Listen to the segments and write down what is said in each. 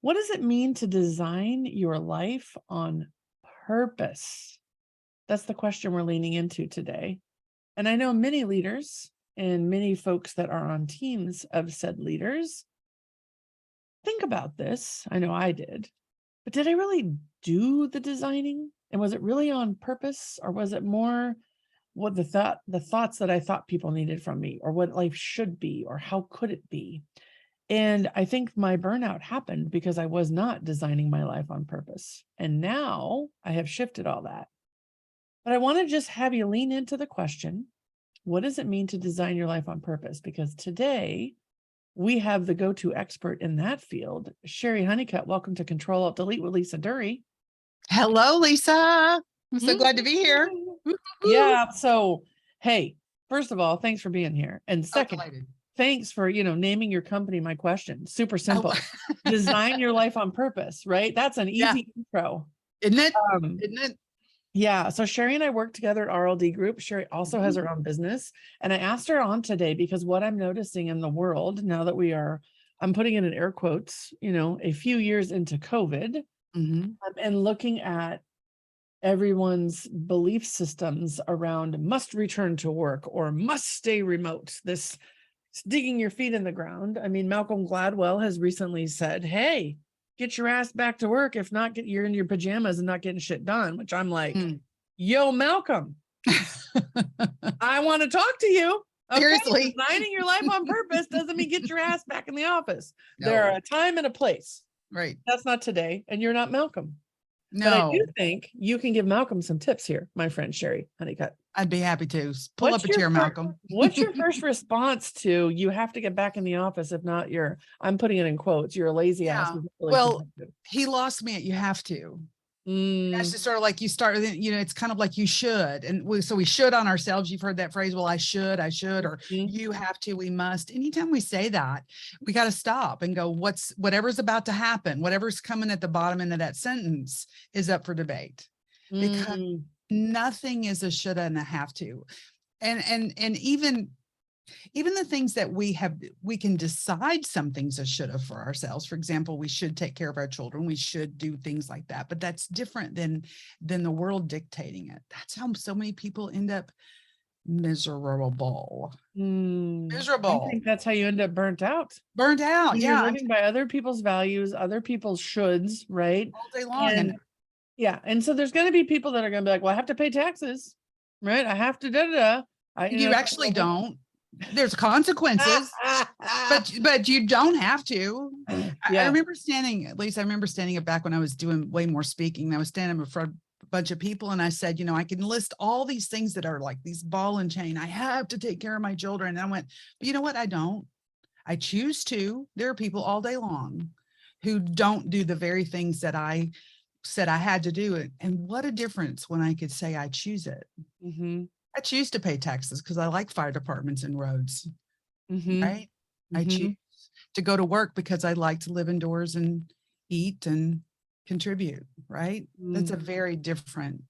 What does it mean to design your life on purpose? That's the question we're leaning into today. And I know many leaders and many folks that are on teams of said leaders think about this. I know I did, but did I really do the designing? And was it really on purpose, or was it more what the thoughts that I thought people needed from me, or what life should be, or how could it be? And I think my burnout happened because I was not designing my life on purpose. And now I have shifted all that. But I want to just have you lean into the question, what does it mean to design your life on purpose? Because today we have the go-to expert in that field, Cheri Honeycutt. Welcome to Ctrl Alt Delete with Lisa Duerre. Hello, Lisa. I'm so glad to be here. Yeah. So, hey, first of all, thanks for being here. And second, Delighted. thanks for, naming your company my question. Super simple. Design your life on purpose, right? That's an easy intro. Isn't it? Isn't it? Yeah. So Cheri and I work together at RLD Group. Cheri also has her own business. And I asked her on today because what I'm noticing in the world now that I'm putting it in air quotes, a few years into COVID, and looking at everyone's belief systems around must return to work or must stay remote, this digging your feet in the ground. I mean, Malcolm Gladwell has recently said, hey, get your ass back to work. If not, you're in your pajamas and not getting shit done, which I'm like, yo, Malcolm, I want to talk to you. Okay? Seriously. Designing your life on purpose doesn't mean get your ass back in the office. No. There are a time and a place. Right. That's not today. And you're not Malcolm. No. But I do think you can give Malcolm some tips here, my friend Cheri Honeycutt. I'd be happy to. Pull up a chair, Malcolm. What's your first response to you have to get back in the office? If not, I'm putting it in quotes, you're a lazy ass. Well, he lost me at you have to. That's just sort of like you start, it's kind of like you should. And so we should on ourselves. You've heard that phrase, well, I should, or you have to, we must. Anytime we say that, we got to stop and go, whatever's about to happen, whatever's coming at the bottom end of that sentence is up for debate. Because nothing is a shoulda and a have to. And even the things that we can decide some things as shoulda for ourselves. For example, we should take care of our children. We should do things like that, but that's different than the world dictating it. That's how so many people end up miserable. Miserable. I think that's how you end up burnt out. You're living by other people's values, other people's shoulds, right? All day long. And so there's going to be people that are going to be like, well, I have to pay taxes, right? I have to You actually don't. There's consequences, but you don't have to. I remember standing up back when I was doing way more speaking. I was standing in front of a bunch of people and I said, I can list all these things that are like these ball and chain. I have to take care of my children. And I went, but you know what? I don't. I choose to. There are people all day long who don't do the very things that I said I had to do it. And what a difference when I could say I choose it. I choose to pay taxes because I like fire departments and roads, right? I choose to go to work because I like to live indoors and eat and contribute, right? That's a very different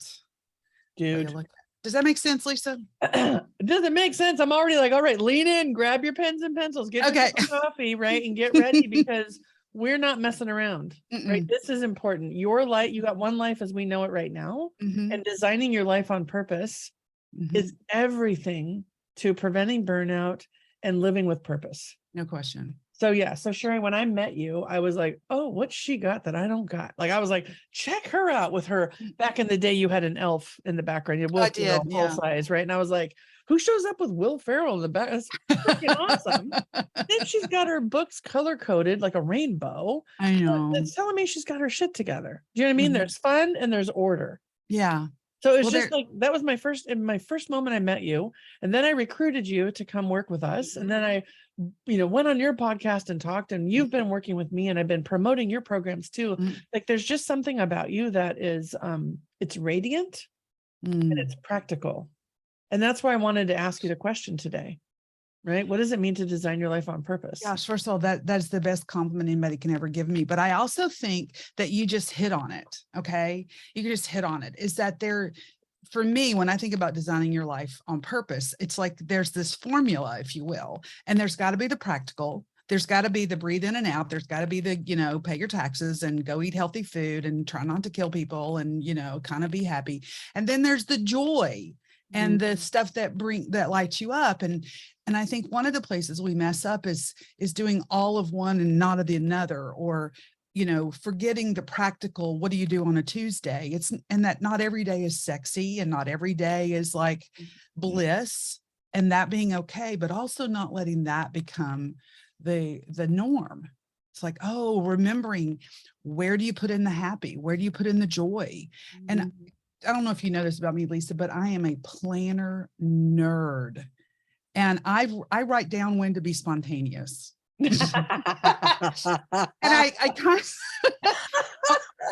dude. Does that make sense, Lisa? Does it make sense? I'm already like, all right, lean in, grab your pens and pencils, get your coffee, right? And get ready because we're not messing around, right? This is important. Your life, you got one life as we know it right now, and designing your life on purpose is everything to preventing burnout and living with purpose. No question. So so Cheri, when I met you, I was like, oh, what's she got that I don't got? Like, I was like, check her out with her. Back in the day, you had an elf in the background. You had Will Ferrell, full size, right? And I was like, who shows up with Will Ferrell in the back? That's freaking awesome. Then she's got her books color-coded like a rainbow. I know. That's telling me she's got her shit together. Do you know what I mean? There's fun and there's order. Yeah. So it's just like, that was my first moment I met you. And then I recruited you to come work with us. And then I, went on your podcast and talked, and you've been working with me and I've been promoting your programs too. Like, there's just something about you that is, it's radiant and it's practical. And that's why I wanted to ask you the question today, right? What does it mean to design your life on purpose? Gosh, first of all, that's the best compliment anybody can ever give me. But I also think that you just hit on it. Okay. You just hit on it. Is that for me, when I think about designing your life on purpose, it's like there's this formula, if you will, and there's got to be the practical, There's got to be the breathe in and out. There's got to be the, pay your taxes and go eat healthy food and try not to kill people and, kind of be happy. And then there's the joy and the stuff that lights you up. And I think one of the places we mess up is doing all of one and not of the another, or, forgetting the practical. What do you do on a Tuesday? And that not every day is sexy and not every day is like bliss, and that being okay, but also not letting that become the norm. It's like, oh, remembering, where do you put in the happy? Where do you put in the joy? And I don't know if you know this about me, Lisa, but I am a planner nerd. And I write down when to be spontaneous. And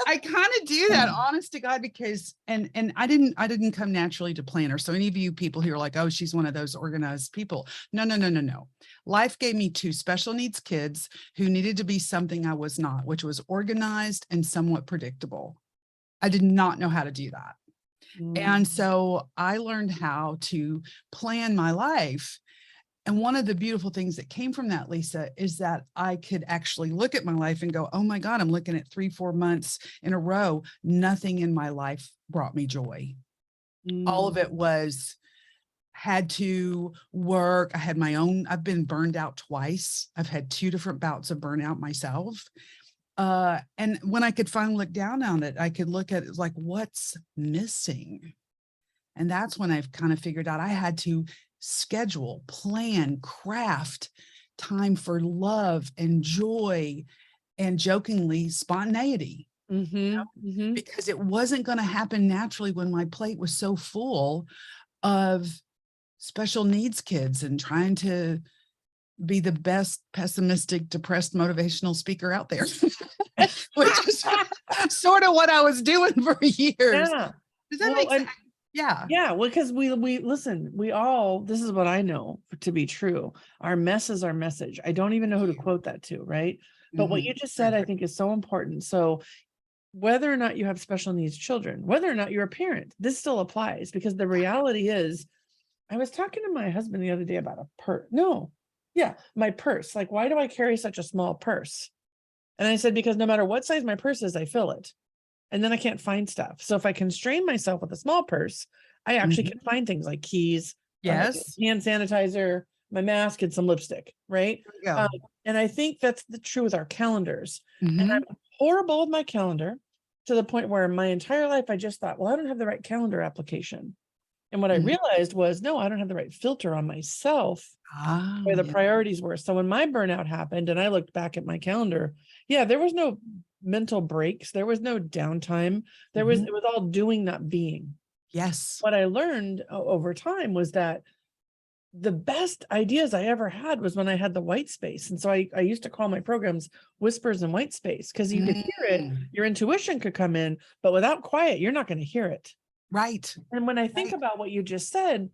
I kind of do that, honest to God, because and I didn't come naturally to planner. So any of you people who are like, oh, she's one of those organized people. No. Life gave me 2 special needs kids who needed to be something I was not, which was organized and somewhat predictable. I did not know how to do that. And so I learned how to plan my life. And one of the beautiful things that came from that, Lisa, is that I could actually look at my life and go, oh my God, I'm looking at 3-4 months in a row. Nothing in my life brought me joy. All of it had to work. I had my own, I've been burned out twice. I've had 2 different bouts of burnout myself. And when I could finally look down on it, I could look at it like, what's missing? And that's when I've kind of figured out I had to schedule, plan, craft time for love and joy and, jokingly, spontaneity. Because it wasn't going to happen naturally when my plate was so full of special needs kids and trying to be the best pessimistic, depressed, motivational speaker out there, which is sort of what I was doing for years. Yeah. Does that make sense? Yeah. Yeah. Well, because we listen, we all, this is what I know to be true. Our mess is our message. I don't even know who to quote that to, right? But what you just said, I think, is so important. So whether or not you have special needs children, whether or not you're a parent, this still applies, because the reality is, I was talking to my husband the other day about a purse. My purse. Like, why do I carry such a small purse? And I said, because no matter what size my purse is, I fill it. And then I can't find stuff. So if I constrain myself with a small purse, I actually can find things like keys, hand sanitizer, my mask, and some lipstick, right? And I think that's true with our calendars. And I'm horrible with my calendar, to the point where my entire life I just thought, well, I don't have the right calendar application. And what I realized was, no, I don't have the right filter on myself where the priorities were. So when my burnout happened and I looked back at my calendar, there was no mental breaks. There was no downtime. It was all doing, not being. Yes. What I learned over time was that the best ideas I ever had was when I had the white space. And so I used to call my programs whispers and white space, because you could hear it. Your intuition could come in, but without quiet, you're not going to hear it. Right. And when I think about what you just said,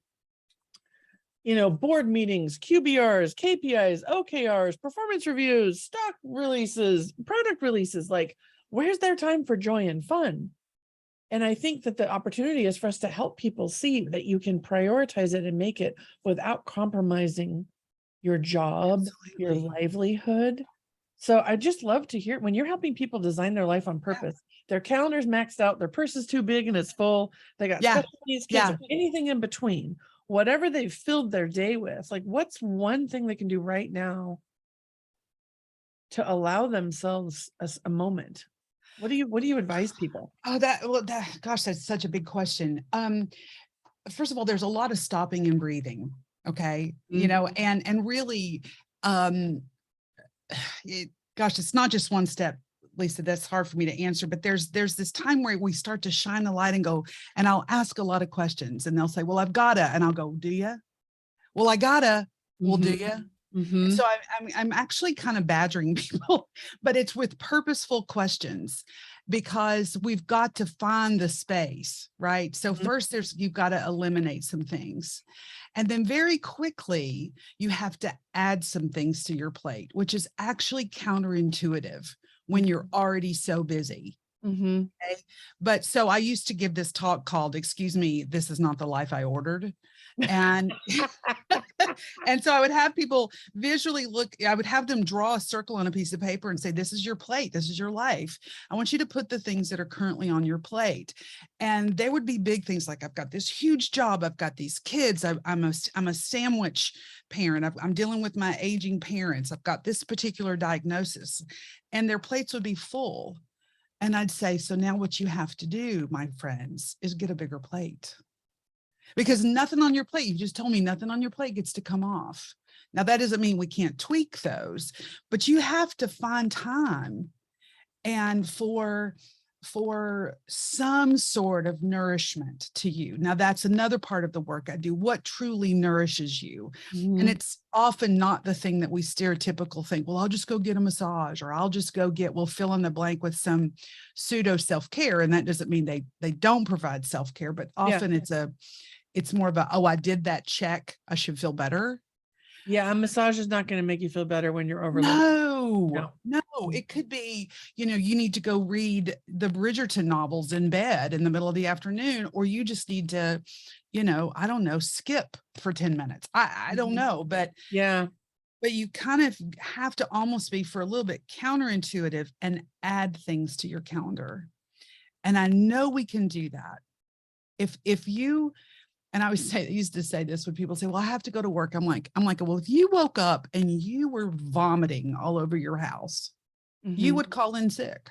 board meetings, QBRs, KPIs, OKRs, performance reviews, stock releases, product releases, like, where's their time for joy and fun? And I think that the opportunity is for us to help people see that you can prioritize it and make it without compromising your job, your livelihood. So I just love to hear when you're helping people design their life on purpose. Their calendar's maxed out, their purse is too big and it's full. They got special needs kids, or anything in between, whatever they've filled their day with. Like, what's one thing they can do right now to allow themselves a moment? What do you advise people? Gosh, that's such a big question. First of all, there's a lot of stopping and breathing. Okay. And really, it's not just one step, Lisa. That's hard for me to answer, but there's this time where we start to shine the light and go, and I'll ask a lot of questions, and they'll say, well, I've gotta, and I'll go, do you? Well, I gotta. Well, do you? So I'm actually kind of badgering people, but it's with purposeful questions, because we've got to find the space, right? So first you've got to eliminate some things. And then very quickly, you have to add some things to your plate, which is actually counterintuitive when you're already so busy. Okay? But so I used to give this talk called, excuse me, this is not the life I ordered. And And so I would have people visually look, I would have them draw a circle on a piece of paper and say, this is your plate. This is your life. I want you to put the things that are currently on your plate. And they would be big things like, I've got this huge job. I've got these kids. I'm a sandwich parent. I'm dealing with my aging parents. I've got this particular diagnosis, and their plates would be full. And I'd say, so now what you have to do, my friends, is get a bigger plate. Because nothing on your plate, you just told me nothing on your plate gets to come off. Now, that doesn't mean we can't tweak those, but you have to find time and for some sort of nourishment to you. Now, that's another part of the work I do. What truly nourishes you? And it's often not the thing that we stereotypical think, well, I'll just go get a massage, or I'll just go we'll fill in the blank with some pseudo self-care. And that doesn't mean they don't provide self-care, but often it's more about, oh, I did that, check, I should feel better. Yeah, a massage is not going to make you feel better when you're overloaded. No, it could be, you need to go read the Bridgerton novels in bed in the middle of the afternoon, or you just need to, I don't know, skip for 10 minutes. I don't know, but you kind of have to almost be, for a little bit, counterintuitive and add things to your calendar. And I know we can do that. If you, and I used to say this when people say, well, I have to go to work. I'm like, well, if you woke up and you were vomiting all over your house, you would call in sick,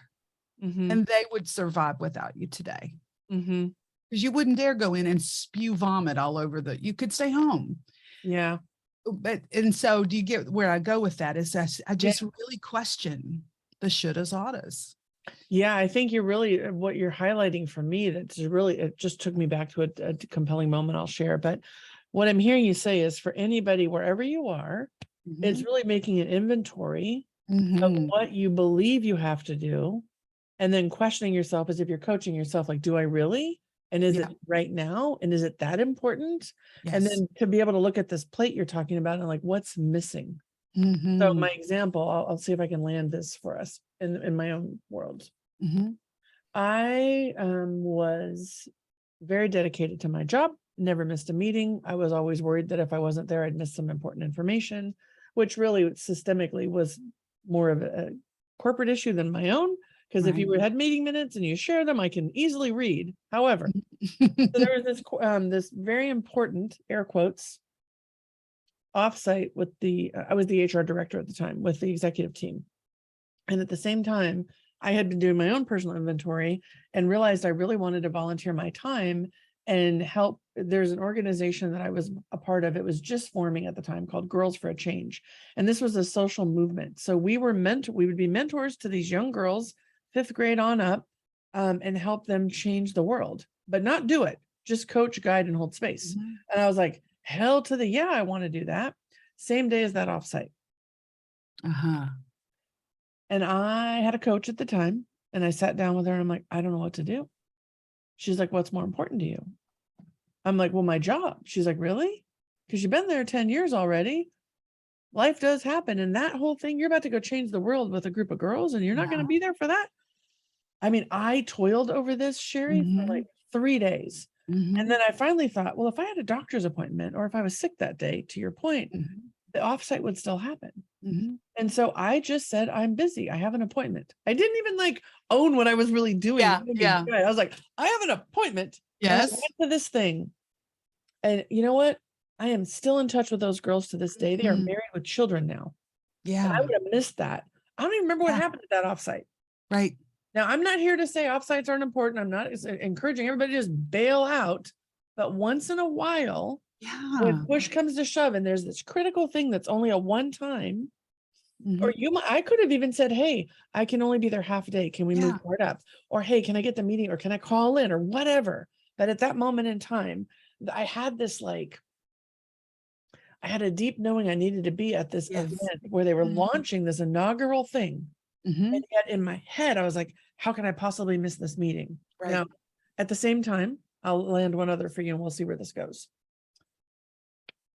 and they would survive without you today. Because you wouldn't dare go in and spew vomit all over you could stay home. Yeah. And so do you get where I go with that? Is that I just really question the shouldas, oughtas. Yeah, I think what you're highlighting for me, it just took me back to a compelling moment I'll share. But what I'm hearing you say is, for anybody, wherever you are, it's really making an inventory of what you believe you have to do, and then questioning yourself as if you're coaching yourself, like, do I really? And is it right now? And is it that important? Yes. And then to be able to look at this plate you're talking about and like, what's missing? So my example, I'll see if I can land this for us in my own world. I was very dedicated to my job, never missed a meeting. I was always worried that if I wasn't there, I'd miss some important information, which really systemically was more of a corporate issue than my own. Because if you had meeting minutes and you share them, I can easily read. However, so there was this very important, air quotes, offsite with I was the HR director at the time with the executive team. And at the same time, I had been doing my own personal inventory and realized I really wanted to volunteer my time and help. There's an organization that I was a part of. It was just forming at the time, called Girls for a Change. And this was a social movement. So we would be mentors to these young girls, 5th grade on up, and help them change the world, but not do it, just coach, guide, and hold space. And I was like, hell to the I want to do that. Same day as that offsite. And I had a coach at the time, and I sat down with her and I'm like, I don't know what to do. She's like, what's more important to you? I'm like, well, my job. She's like, really? Because you've been there 10 years already. Life does happen. And that whole thing, you're about to go change the world with a group of girls, and you're not going to be there for that. I mean, I toiled over this, Cheri, for like 3 days. And then I finally thought, well, if I had a doctor's appointment, or if I was sick that day, to your point, the offsite would still happen. And so I just said, I'm busy. I have an appointment. I didn't even like own what I was really doing. I was like, I have an appointment. Yes. I went to this thing. And you know what? I am still in touch with those girls to this day. They are married with children now. Yeah. And I would have missed that. I don't even remember what happened at that offsite. Right. Now, I'm not here to say offsites aren't important. I'm not encouraging everybody to just bail out. But once in a while, when push comes to shove and there's this critical thing that's only a one time, or I could have even said, hey, I can only be there half a day. Can we move part up? Or, hey, can I get the meeting, or can I call in, or whatever? But at that moment in time, I had this I had a deep knowing I needed to be at this event where they were launching this inaugural thing. And yet in my head, I was like, how can I possibly miss this meeting? Right. Now, at the same time, I'll land one other for you and we'll see where this goes.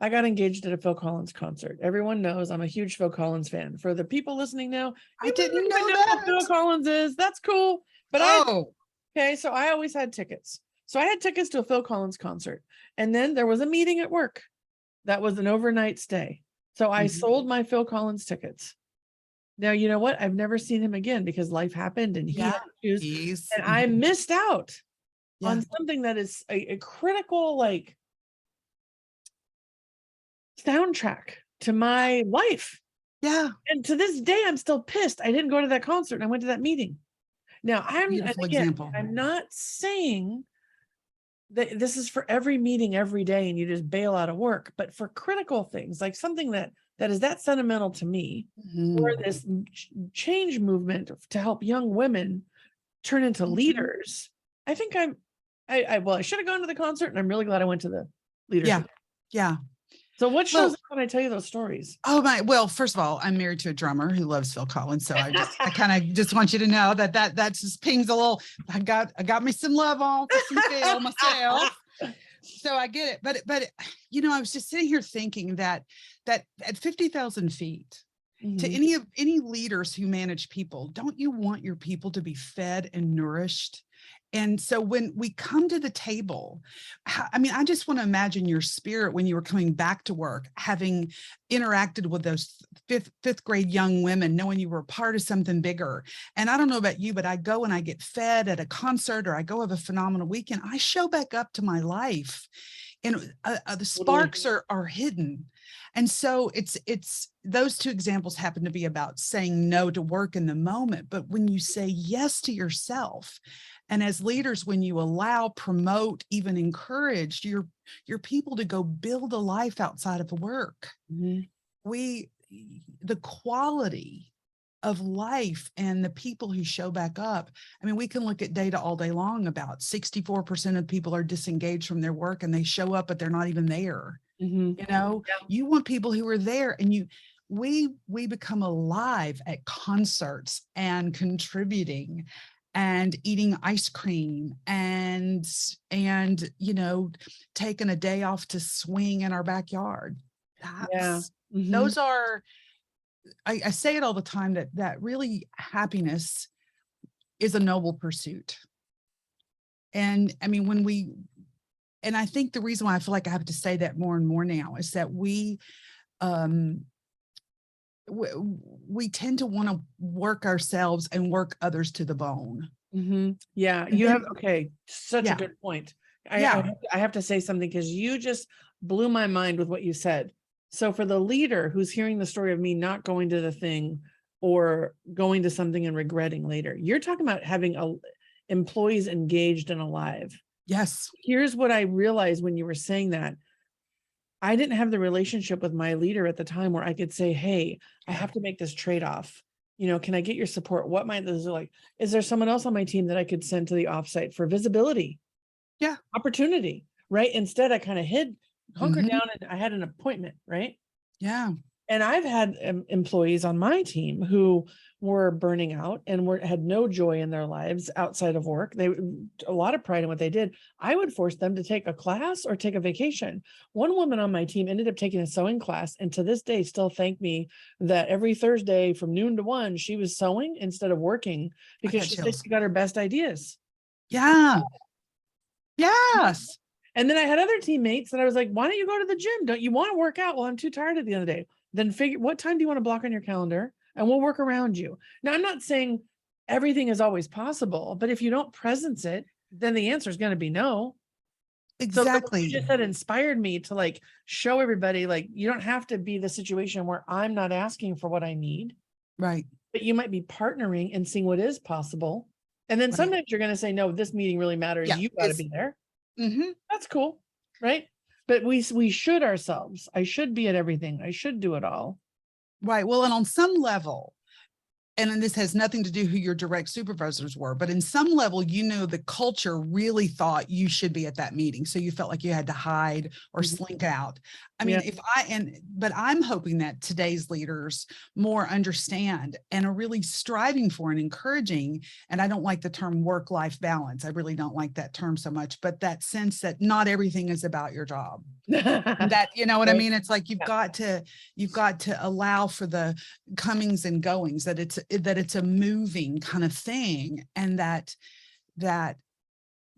I got engaged at a Phil Collins concert. Everyone knows I'm a huge Phil Collins fan. For the people listening now, I didn't know that. Phil Collins is. That's cool. But okay, so I always had tickets. So I had tickets to a Phil Collins concert. And then there was a meeting at work. That was an overnight stay. So I sold my Phil Collins tickets. Now, you know what? I've never seen him again because life happened and he had to choose. And I missed out on something that is a critical, like, soundtrack to my life. Yeah. And to this day, I'm still pissed. I didn't go to that concert and I went to that meeting. Now, I'm not saying that this is for every meeting every day and you just bail out of work, but for critical things, like something that is that sentimental to me, or this change movement to help young women turn into leaders. I think I should have gone to the concert, and I'm really glad I went to the leadership. Yeah. So what shows up when I tell you those stories? Oh my, well, first of all, I'm married to a drummer who loves Phil Collins. So I kind of just want you to know that just pings a little, I got me some love on for some Phil myself. So I get it. But, you know, I was just sitting here thinking that at 50,000 feet, to any leaders who manage people, don't you want your people to be fed and nourished? And so when we come to the table, I mean, I just want to imagine your spirit when you were coming back to work, having interacted with those fifth grade young women, knowing you were a part of something bigger. And I don't know about you, but I go and I get fed at a concert, or I go have a phenomenal weekend. I show back up to my life, and the sparks are hidden. And so it's those two examples happen to be about saying no to work in the moment. But when you say yes to yourself, and as leaders, when you allow, promote, even encourage your people to go build a life outside of work, the quality of life and the people who show back up. I mean, we can look at data all day long about 64% of people are disengaged from their work, and they show up, but they're not even there. You know, you want people who are there, and we become alive at concerts and contributing and eating ice cream and you know, taking a day off to swing in our backyard. Those are, I say it all the time, that really happiness is a noble pursuit. And I mean, and I think the reason why I feel like I have to say that more and more now is that we tend to want to work ourselves and work others to the bone. Yeah, you have, such a good point. I have to say something, because you just blew my mind with what you said. So for the leader who's hearing the story of me not going to the thing or going to something and regretting later, you're talking about having employees engaged and alive. Yes. Here's what I realized when you were saying that. I didn't have the relationship with my leader at the time where I could say, hey, I have to make this trade-off. You know, can I get your support? What might this look like? Is there someone else on my team that I could send to the offsite for visibility? Yeah. Opportunity, right? Instead, I kind of hunkered down, and I had an appointment, right? Yeah. And I've had employees on my team who were burning out and had no joy in their lives outside of work. They a lot of pride in what they did. I would force them to take a class or take a vacation. One woman on my team ended up taking a sewing class, and to this day still thank me that every Thursday from noon to 1, she was sewing instead of working, because she said she got her best ideas. Yeah. Yes. And then I had other teammates that I was like, why don't you go to the gym? Don't you want to work out? Well, I'm too tired at the end of the day. Then figure, what time do you want to block on your calendar, and we'll work around you. Now, I'm not saying everything is always possible, but if you don't presence it, then the answer is going to be no. Exactly. So you just said inspired me to like show everybody, like, you don't have to be the situation where I'm not asking for what I need. Right. But you might be partnering and seeing what is possible. And then sometimes you're going to say, no, this meeting really matters. Yeah, you got to be there. That's cool. Right. But we should ourselves. I should be at everything. I should do it all. Right. Well, and on some level, and this has nothing to do who your direct supervisors were, but in some level, you know, the culture really thought you should be at that meeting. So you felt like you had to hide or slink out. I mean, but I'm hoping that today's leaders more understand and are really striving for and encouraging. And I don't like the term work-life balance. I really don't like that term so much, but that sense that not everything is about your job. That, you know what I mean? It's like, you've got to allow for the comings and goings, that it's a moving kind of thing. And that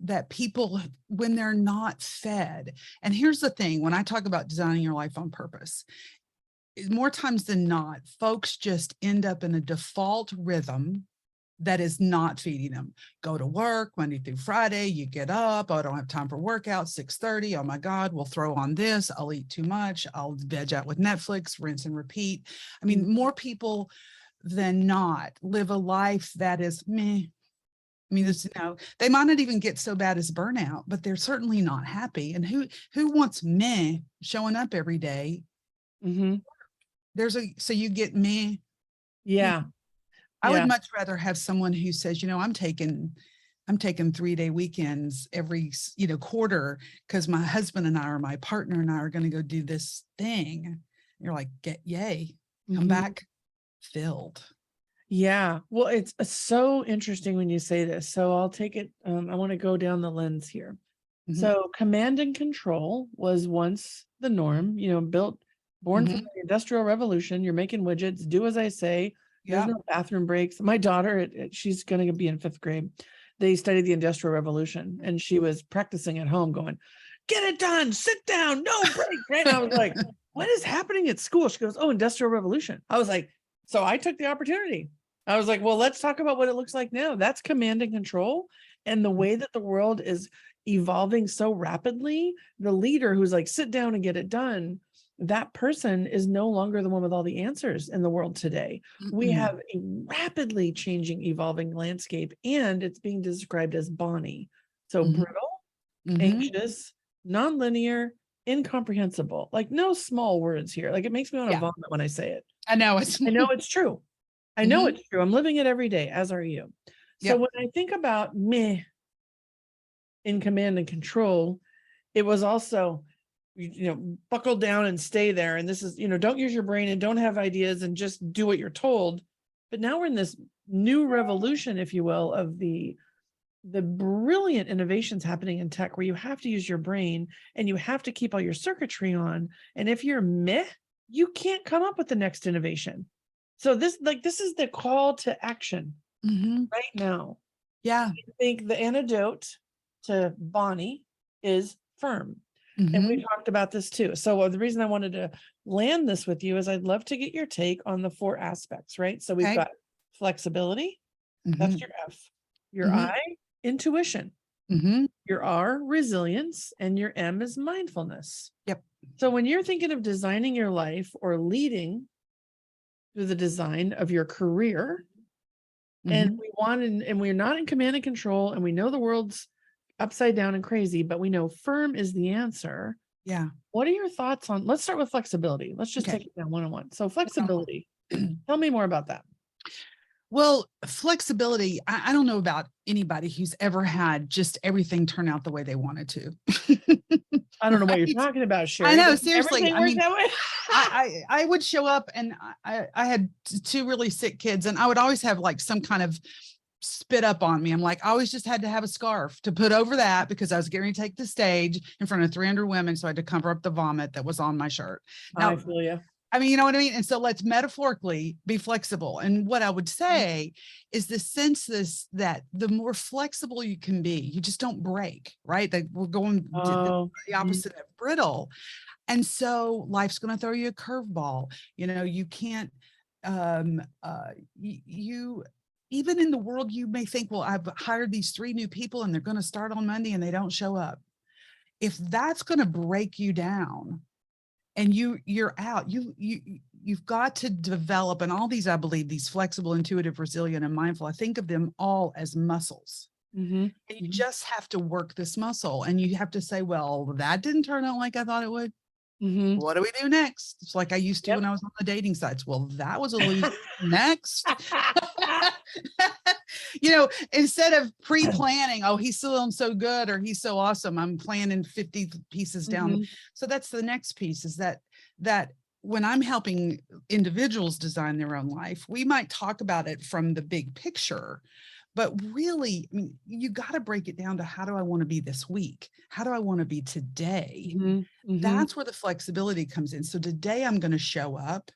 that people, when they're not fed, and here's the thing, when I talk about designing your life on purpose, more times than not, folks just end up in a default rhythm that is not feeding them. Go to work Monday through Friday, you get up, oh, I don't have time for workout, 6:30, oh my God, we'll throw on this, I'll eat too much, I'll veg out with Netflix, rinse and repeat. I mean, more people than not live a life that is meh. I mean, it's, they might not even get so bad as burnout, but they're certainly not happy. And who wants meh showing up every day? So you get meh. Yeah. I would much rather have someone who says, I'm taking 3-day weekends every, quarter, because my husband and I, or my partner and I, are going to go do this thing. And you're like, yay, come back filled. Yeah. Well, it's so interesting when you say this. So I'll take it. I want to go down the lens here. So command and control was once the norm, born from the Industrial Revolution. You're making widgets, do as I say. There's no bathroom breaks. My daughter, she's going to be in 5th grade. They studied the Industrial Revolution, and she was practicing at home going, get it done, sit down, no break. Right? And I was like, what is happening at school? She goes, oh, Industrial Revolution. I was like, so I took the opportunity. I was like, well, let's talk about what it looks like now. That's command and control. And the way that the world is evolving so rapidly, the leader who's like, sit down and get it done, that person is no longer the one with all the answers in the world today. We have a rapidly changing, evolving landscape, and it's being described as BANI. So brittle, anxious, nonlinear, incomprehensible. Like, no small words here. Like, it makes me want to vomit when I say it. I know it's true. I know it's true. I'm living it every day, as are you. So when I think about meh in command and control, it was also, buckle down and stay there. And this is, don't use your brain and don't have ideas and just do what you're told. But now we're in this new revolution, if you will, of the brilliant innovations happening in tech, where you have to use your brain and you have to keep all your circuitry on. And if you're meh, you can't come up with the next innovation. So this is the call to action right now. Yeah. I think the antidote to BANI is firm. And we talked about this too. So the reason I wanted to land this with you is I'd love to get your take on the 4 aspects, right? So we've got flexibility. That's your F. Your I, intuition. Your R, resilience. And your M is mindfulness. Yep. So when you're thinking of designing your life or leading through the design of your career, and we're not in command and control, and we know the world's upside down and crazy, but we know firm is the answer. Yeah. What are your thoughts on, let's start with flexibility. Let's just take it down one-on-one. So flexibility, tell me more about that. Well, flexibility, I don't know about anybody who's ever had just everything turn out the way they wanted to. I don't know what you're talking about, Cheri. I know, seriously. I mean, that way? I would show up, and I had 2 really sick kids, and I would always have like some kind of spit up on me. I'm like, I always just had to have a scarf to put over that, because I was getting ready to take the stage in front of 300 women. So I had to cover up the vomit that was on my shirt. Now, I feel you. I mean, you know what I mean? And so let's metaphorically be flexible. And what I would say is the sense that the more flexible you can be, you just don't break, right? That we're going the opposite of brittle. And so life's going to throw you a curveball. You can't, even in the world, you may think, well, I've hired these 3 new people and they're going to start on Monday and they don't show up. If that's going to break you down, and you're out, you've got to develop, and all these, I believe, these flexible, intuitive, resilient, and mindful, I think of them all as muscles. And you just have to work this muscle, and you have to say, well, that didn't turn out like I thought it would. What do we do next? It's like I used to when I was on the dating sites. Well, that was a loser. Next. Instead of pre-planning, oh, he's still so good, or he's so awesome, I'm planning 50 pieces down. So that's the next piece, is that when I'm helping individuals design their own life, we might talk about it from the big picture, but really, I mean, you got to break it down to, how do I want to be this week? How do I want to be today? That's where the flexibility comes in. So today I'm going to show up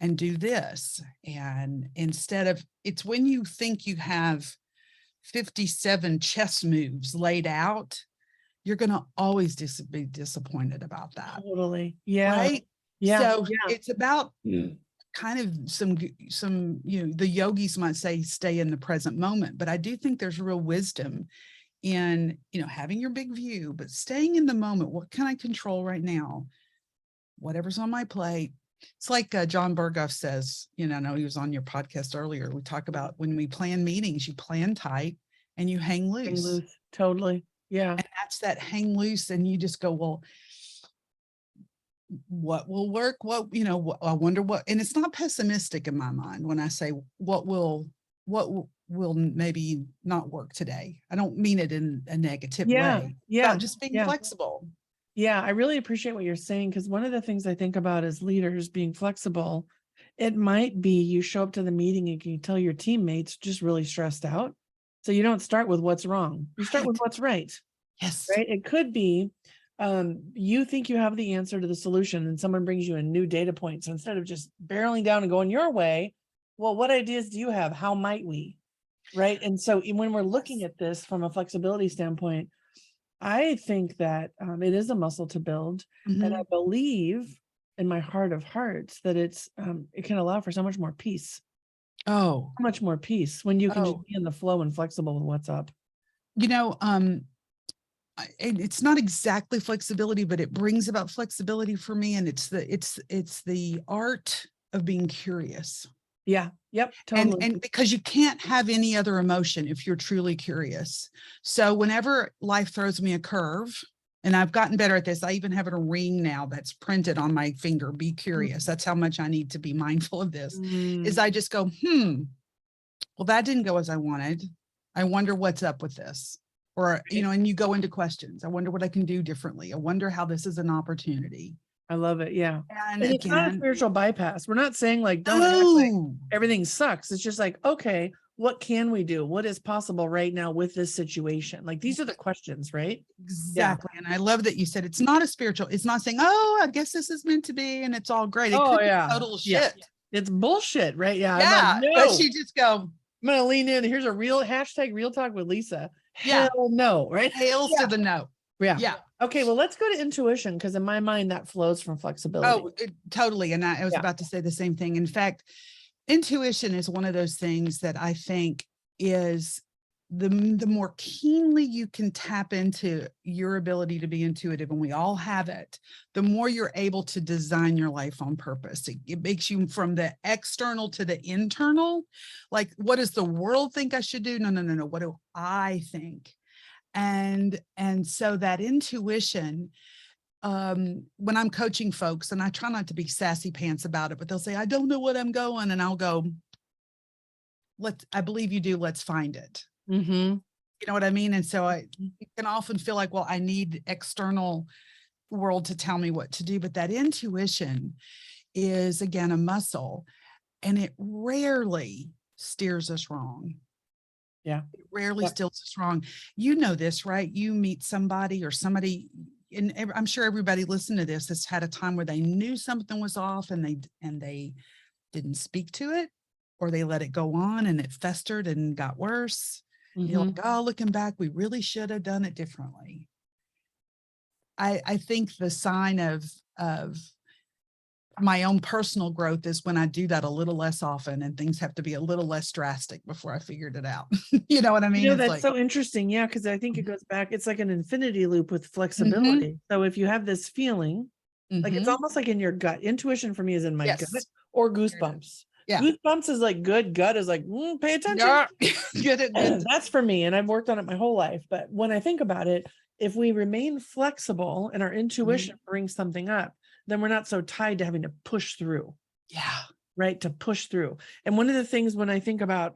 and do this. And instead of, it's when you think you have 57 chess moves laid out, you're going to always be disappointed about that. Totally. Yeah. Right. Yeah. So yeah. it's about kind of some, the yogis might say, stay in the present moment, but I do think there's real wisdom in, having your big view, but staying in the moment. What can I control right now? Whatever's on my plate. It's like John Berghoff says, I know he was on your podcast earlier. We talk about when we plan meetings, you plan tight and you hang loose. Hang loose. Totally. Yeah. And that's that hang loose. And you just go, well, what will work? I wonder what, and it's not pessimistic in my mind when I say what will maybe not work today. I don't mean it in a negative way. Yeah. About just being flexible. Yeah. I really appreciate what you're saying, because one of the things I think about as leaders being flexible, it might be you show up to the meeting and you tell your teammates just really stressed out. So you don't start with what's wrong. You start with what's right. Yes. Right. It could be you think you have the answer to the solution and someone brings you a new data point. So instead of just barreling down and going your way, well, what ideas do you have? How might we? Right. And so when we're looking at this from a flexibility standpoint, I think that it is a muscle to build. And I believe in my heart of hearts that it can allow for so much more peace. Oh, so much more peace when you can just be in the flow and flexible with what's up. It's not exactly flexibility, but it brings about flexibility for me. And it's the art of being curious. Yeah. Yep. Totally. And because you can't have any other emotion if you're truly curious. So whenever life throws me a curve, and I've gotten better at this, I even have a ring now that's printed on my finger, be curious. That's how much I need to be mindful of this, is I just go, well, that didn't go as I wanted. I wonder what's up with this. Or, and you go into questions. I wonder what I can do differently. I wonder how this is an opportunity. I love it. Yeah. And it's not a spiritual bypass. We're not saying like, don't act like everything sucks. It's just like, okay, what can we do? What is possible right now with this situation? Like, these are the questions, right? Exactly. Yeah. And I love that you said it's not a spiritual, it's not saying, oh, I guess this is meant to be, and it's all great. It could be total shit. Yeah. It's bullshit, right? Yeah. Yeah. Like, no. But you just go, I'm going to lean in. Here's a real hashtag real talk with Lisa. Yeah. Hell no, right? Hails to the no. Yeah. Yeah. Okay. Well, let's go to intuition, because in my mind that flows from flexibility. Oh, totally. And I was about to say the same thing. In fact, intuition is one of those things that I think is the more keenly you can tap into your ability to be intuitive, and we all have it, the more you're able to design your life on purpose. It makes you from the external to the internal. Like, what does the world think I should do? No. What do I think? And so that intuition, when I'm coaching folks, and I try not to be sassy pants about it, but they'll say, I don't know what I'm going. And I'll go, I believe you do. Let's find it. You know what I mean? And so you can often feel like, well, I need external world to tell me what to do. But that intuition is, again, a muscle, and it rarely steers us wrong. Yeah. It rarely steers us wrong. You know this, right? You meet somebody or somebody, and I'm sure everybody listening to this has had a time where they knew something was off and they didn't speak to it, or they let it go on and it festered and got worse. You're like, oh, looking back, we really should have done it differently. I think the sign of my own personal growth is when I do that a little less often, and things have to be a little less drastic before I figured it out. You know what I mean? That's like, so interesting. Yeah. Because I think it goes back. It's like an infinity loop with flexibility. So if you have this feeling, like, it's almost like in your gut. Intuition for me is in my gut, or goosebumps. Yeah. Goosebumps is like good. Gut is like, pay attention. Good. That's for me. And I've worked on it my whole life. But when I think about it, if we remain flexible and our intuition brings something up, then we're not so tied to having to push through. Yeah. Right. To push through. And one of the things when I think about,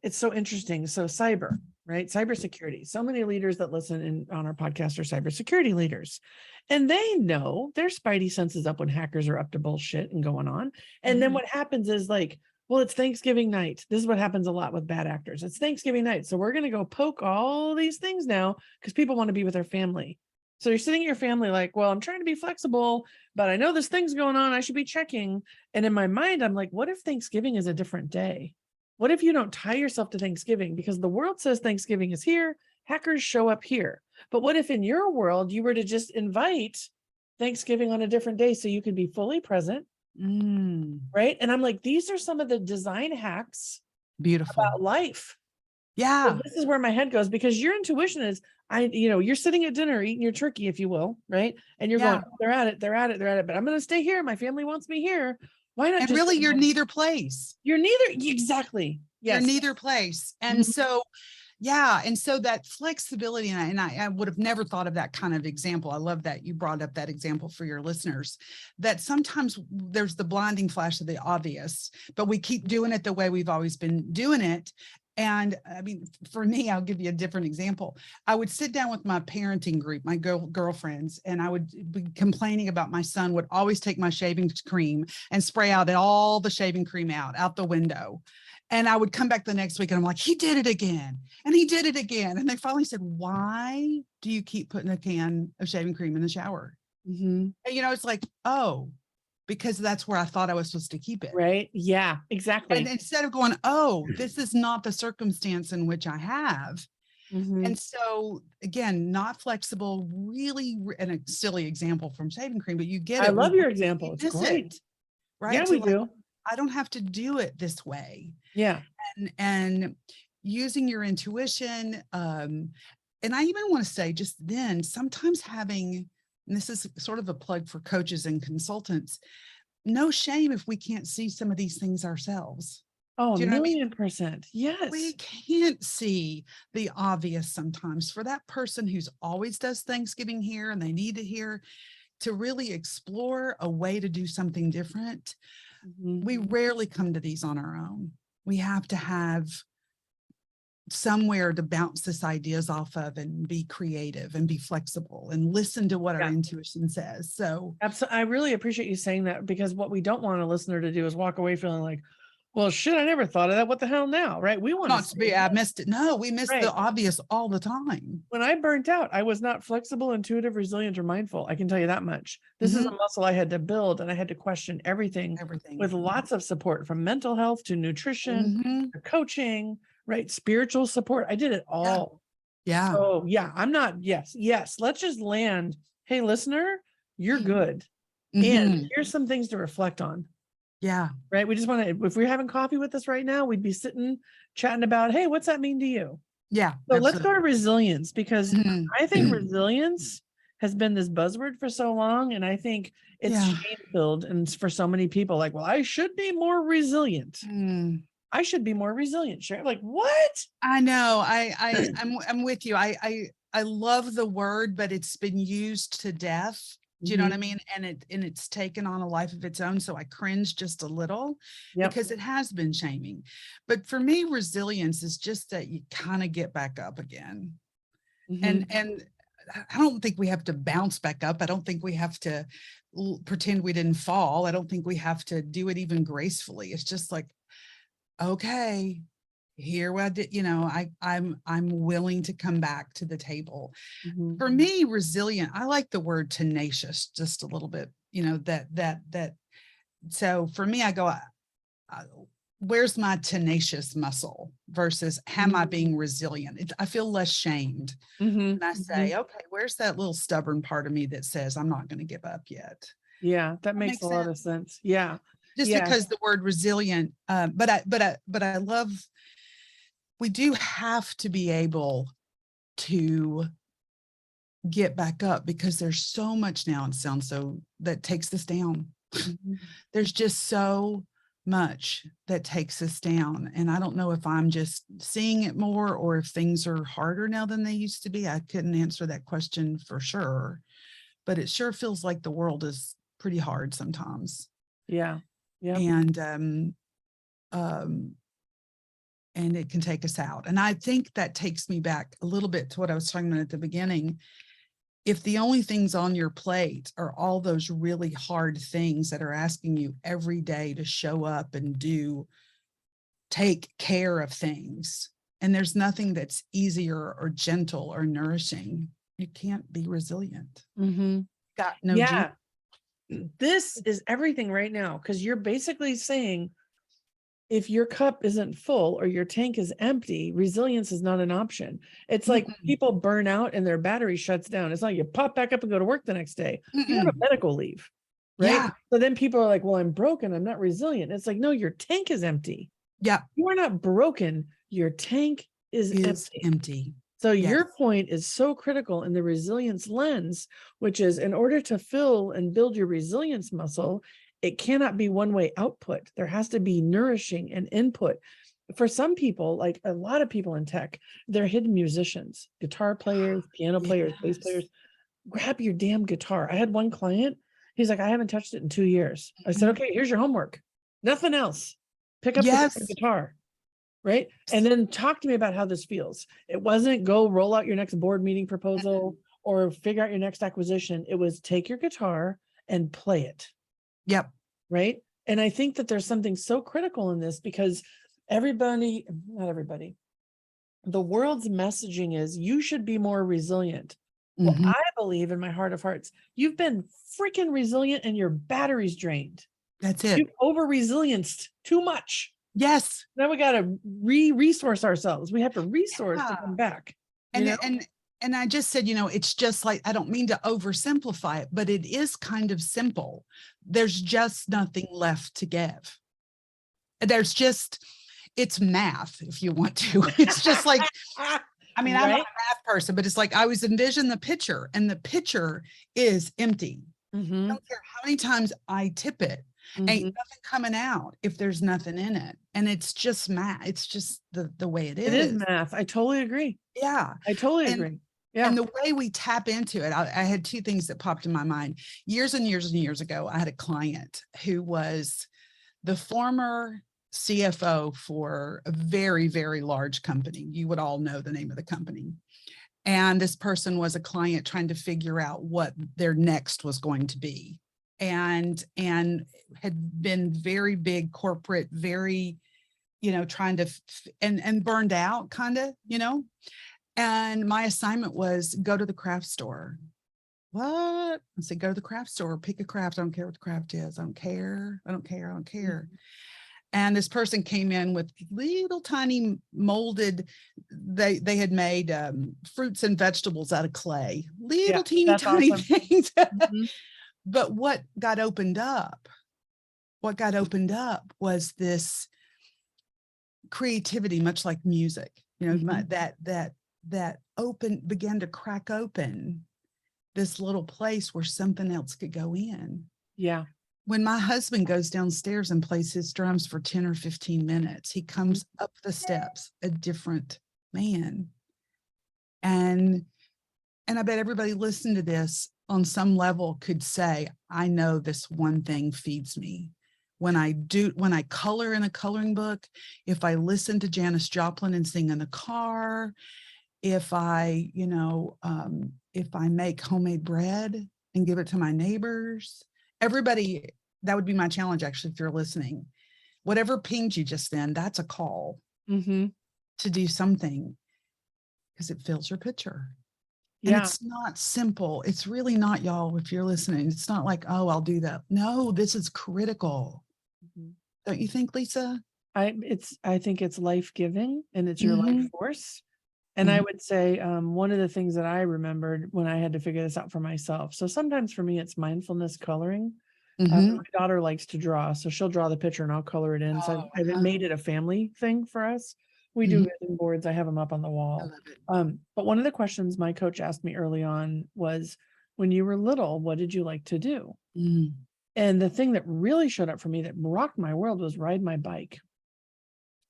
it's so interesting. So cyber, right? Cybersecurity. So many leaders that listen on our podcast are cybersecurity leaders, and they know their spidey senses up when hackers are up to bullshit and going on. And then what happens is like, well, it's Thanksgiving night. This is what happens a lot with bad actors. It's Thanksgiving night. So we're going to go poke all these things now because people want to be with their family. So you're sitting at your family like, well, I'm trying to be flexible, but I know this thing's going on. I should be checking. And in my mind, I'm like, what if Thanksgiving is a different day? What if you don't tie yourself to Thanksgiving? Because the world says Thanksgiving is here, hackers show up here. But what if in your world you were to just invite Thanksgiving on a different day so you can be fully present? Right. And I'm like, these are some of the design hacks Beautiful. about life. Yeah. So this is where my head goes, because your intuition is, you're sitting at dinner eating your turkey, if you will, right? And you're going, oh, they're at it, but I'm going to stay here. My family wants me here. Why not? And really, you're neither place. You're neither. Exactly. Yes. You're neither place. And so, yeah. And so that flexibility, and I would have never thought of that kind of example. I love that you brought up that example for your listeners, that sometimes there's the blinding flash of the obvious, but we keep doing it the way we've always been doing it. And I mean, for me, I'll give you a different example. I would sit down with my parenting group, my girlfriends, and I would be complaining about my son would always take my shaving cream and spray out all the shaving cream out the window. And I would come back the next week and I'm like, he did it again. And he did it again. And they finally said, why do you keep putting a can of shaving cream in the shower? And, it's like, oh, because that's where I thought I was supposed to keep it. Right. Yeah, exactly. And instead of going, oh, this is not the circumstance in which I have. And so again, not flexible, really, and a silly example from shaving cream, but you get it. I love your example. It's great. Right. Yeah, we do. I don't have to do it this way. Yeah. And using your intuition. And I even want to say just then, sometimes having, and this is sort of a plug for coaches and consultants, no shame if we can't see some of these things ourselves. Oh, a million percent. Yes. We can't see the obvious sometimes. For that person who's always does Thanksgiving here and they need to hear to really explore a way to do something different. We rarely come to these on our own. We have to have somewhere to bounce this ideas off of and be creative and be flexible and listen to what our intuition says. So absolutely, I really appreciate you saying that, because what we don't want a listener to do is walk away feeling like, well, shit, I never thought of that. What the hell now? Right. We want not to be, I missed it. No, we missed the obvious all the time. When I burnt out, I was not flexible, intuitive, resilient, or mindful. I can tell you that much. This is a muscle I had to build, and I had to question everything with lots of support, from mental health to nutrition, to coaching, right? Spiritual support. I did it all. Yeah. So yeah, I'm not, yes. Let's just land. Hey, listener, you're good. And here's some things to reflect on. Yeah. Right. We just want to, if we're having coffee with us right now, we'd be sitting chatting about, hey, what's that mean to you? Yeah. So let's go to resilience, because I think resilience has been this buzzword for so long. And I think it's shame-filled. And for so many people, like, well, I should be more resilient. I should be more resilient. Cheri. Like, what? I know. I'm with you. I love the word, but it's been used to death. Do you know what I mean? And it's taken on a life of its own. So I cringe just a little because it has been shaming. But for me, resilience is just that you kind of get back up again. And I don't think we have to bounce back up. I don't think we have to pretend we didn't fall. I don't think we have to do it even gracefully. It's just like, okay, here I did, I'm willing to come back to the table. For me, resilient, I like the word tenacious just a little bit, that. So for me, I go, where's my tenacious muscle versus am I being resilient? I feel less shamed. And I say, okay, where's that little stubborn part of me that says I'm not going to give up yet? Yeah, that makes a lot of sense. Yeah. Just because the word resilient, but I love, we do have to be able to get back up, because there's so much now, it sounds so, that takes us down. There's just so much that takes us down. And I don't know if I'm just seeing it more or if things are harder now than they used to be. I couldn't answer that question for sure, but it sure feels like the world is pretty hard sometimes. Yeah. Yeah. And it can take us out. And I think that takes me back a little bit to what I was talking about at the beginning. If the only things on your plate are all those really hard things that are asking you every day to show up and take care of things, and there's nothing that's easier or gentle or nourishing, you can't be resilient. Got no. Yeah. This is everything right now, because you're basically saying, if your cup isn't full or your tank is empty, resilience is not an option. It's like people burn out and their battery shuts down. It's not you pop back up and go to work the next day. You go to medical leave, right? Yeah. So then people are like, well, I'm broken. I'm not resilient. It's like, no, your tank is empty. Yeah. You are not broken. Your tank is empty. So your point is so critical in the resilience lens, which is in order to fill and build your resilience muscle, it cannot be one-way output. There has to be nourishing and input. For some people, like a lot of people in tech, they're hidden musicians, guitar players, piano players, bass players. Grab your damn guitar. I had one client, he's like, I haven't touched it in 2 years. I said, okay, here's your homework. Nothing else. Pick up the guitar, right? And then talk to me about how this feels. It wasn't go roll out your next board meeting proposal or figure out your next acquisition. It was take your guitar and play it. Yep. Right. And I think that there's something so critical in this because not everybody, the world's messaging is you should be more resilient. Well, I believe in my heart of hearts, you've been freaking resilient and your battery's drained. That's it. You've over-resilienced too much. Yes. Now we got to resource ourselves. We have to resource to come back. And I just said, it's just like, I don't mean to oversimplify it, but it is kind of simple. There's just nothing left to give. It's math if you want to. It's just like, I'm not a math person, but it's like, I always envision the picture and the picture is empty. I don't care how many times I tip it. Ain't nothing coming out if there's nothing in it. And it's just math. It's just the way it is. It is math. I totally agree. Yeah. I totally agree. Yeah. And the way we tap into it, I had two things that popped in my mind. Years and years and years ago, I had a client who was the former CFO for a very, very large company. You would all know the name of the company. And this person was a client trying to figure out what their next was going to be. And had been very big corporate, very, trying to, and burned out kind of, And my assignment was go to the craft store. What? I said, go to the craft store, pick a craft. I don't care what the craft is. I don't care. And this person came in with little tiny molded, they had made fruits and vegetables out of clay, little teeny tiny things. But what got opened up was this creativity, much like music, that began to crack open this little place where something else could go in. Yeah. When my husband goes downstairs and plays his drums for 10 or 15 minutes, he comes up the steps a different man. And I bet everybody listening to this on some level could say, I know this one thing feeds me. When I color in a coloring book, if I listen to Janis Joplin and sing in the car, if I make homemade bread and give it to my neighbors, everybody, that would be my challenge, actually, if you're listening. Whatever pinged you just then, that's a call to do something because it fills your picture. And it's not simple. It's really not, y'all, if you're listening. It's not like, oh, I'll do that. No, this is critical. Don't you think, Lisa? I think it's life-giving and it's your life force. And I would say one of the things that I remembered when I had to figure this out for myself. So sometimes for me, it's mindfulness coloring. My daughter likes to draw, so she'll draw the picture and I'll color it in. So I've made it a family thing for us. We do vision boards. I have them up on the wall. But one of the questions my coach asked me early on was, when you were little, what did you like to do? And the thing that really showed up for me that rocked my world was ride my bike.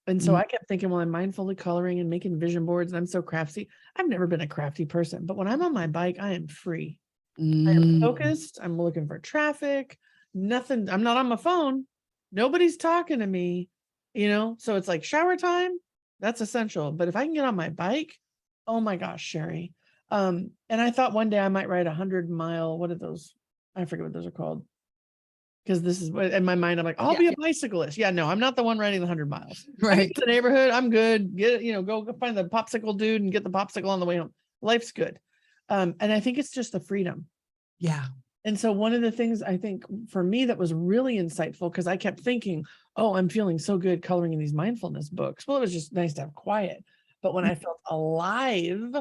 And so I kept thinking, well, I'm mindfully coloring and making vision boards and I'm so crafty. I've never been a crafty person, but when I'm on my bike, I am free. I am focused. I'm looking for traffic, nothing. I'm not on my phone. Nobody's talking to me, so it's like shower time. That's essential. But if I can get on my bike, oh my gosh, Cheri. And I thought one day I might ride 100-mile, what are those? I forget what those are called. Because this is what in my mind, I'm like, I'll be a bicyclist. Yeah, no, I'm not the one riding the 100 miles. Right. The neighborhood, I'm good. Get, go find the popsicle dude and get the popsicle on the way home. Life's good. And I think it's just the freedom. Yeah. And so one of the things I think for me that was really insightful, because I kept thinking, oh, I'm feeling so good coloring in these mindfulness books. Well, it was just nice to have quiet. But when I felt alive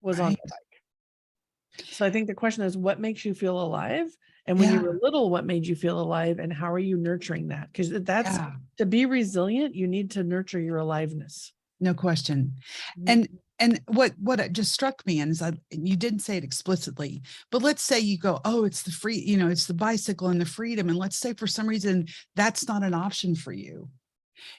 was on Right. the bike. So I think the question is, what makes you feel alive? And when you Yeah. were little, what made you feel alive? And how are you nurturing that? Because that's Yeah. to be resilient, you need to nurture your aliveness. No question. Mhm. And what it just struck me, and is you didn't say it explicitly, but let's say you go, oh, it's the free, it's the bicycle and the freedom. And let's say for some reason that's not an option for you.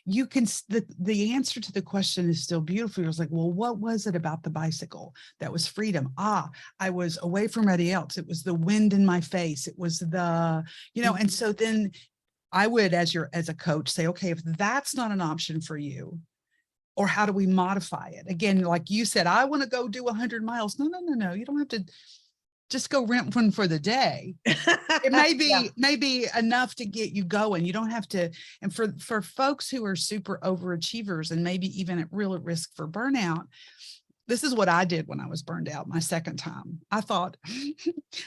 You can, the answer to the question is still beautiful. It was like, well, what was it about the bicycle that was freedom? I was away from everybody else. It was the wind in my face. It was the, and so then I would, as a coach, say, okay, if that's not an option for you, or how do we modify it? Again, like you said, I want to go do 100 miles. No. You don't have to just go rent one for the day. It may be enough to get you going. You don't have to. And for folks who are super overachievers and maybe even at risk for burnout, this is what I did when I was burned out my second time. I thought,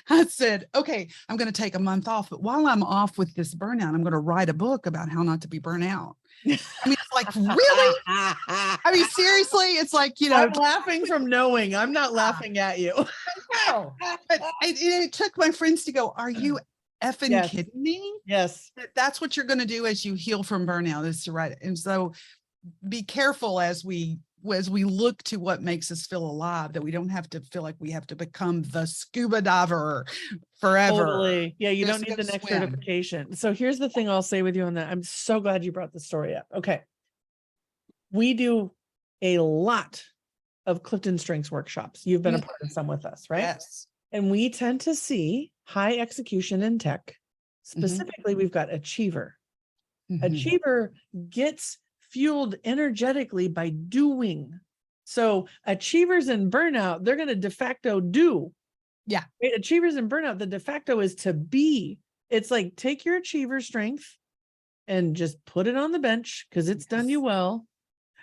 I said, okay, I'm going to take a month off, but while I'm off with this burnout, I'm going to write a book about how not to be burnt out. I mean, it's like, really? I mean, seriously, it's like, I'm laughing from knowing. I'm not laughing at you. No, but it took my friends to go, are you effing kidding me? Yes. That's what you're going to do as you heal from burnout, is to write it. And so be careful as we look to what makes us feel alive, that we don't have to feel like we have to become the scuba diver forever. Totally. Yeah, you don't need the next certification. So here's the thing I'll say with you on that. I'm so glad you brought the story up. Okay. We do a lot of Clifton Strengths workshops. You've been a part of some with us, right? Yes. And we tend to see high execution in tech. Specifically, we've got achiever. Achiever gets fueled energetically by doing. So achievers in burnout, they're going to de facto do. Yeah. Right? Achievers in burnout, the de facto is to be. It's like, take your achiever strength and just put it on the bench because it's done you well.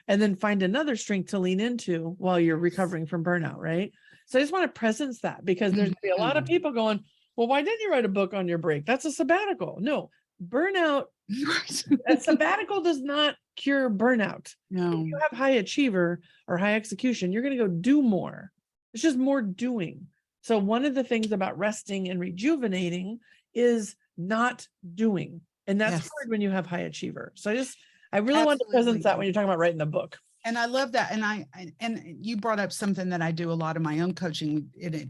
And then find another strength to lean into while you're recovering from burnout, right? So I just want to presence that, because there's going to be a lot of people going, well, why didn't you write a book on your break? That's a sabbatical. No, burnout, a sabbatical does not cure burnout. No. If you have high achiever or high execution, you're going to go do more. It's just more doing. So one of the things about resting and rejuvenating is not doing. And that's hard when you have high achiever. So I really want to presence that when you're talking about writing the book. And I love that. And you brought up something that I do a lot of my own coaching. It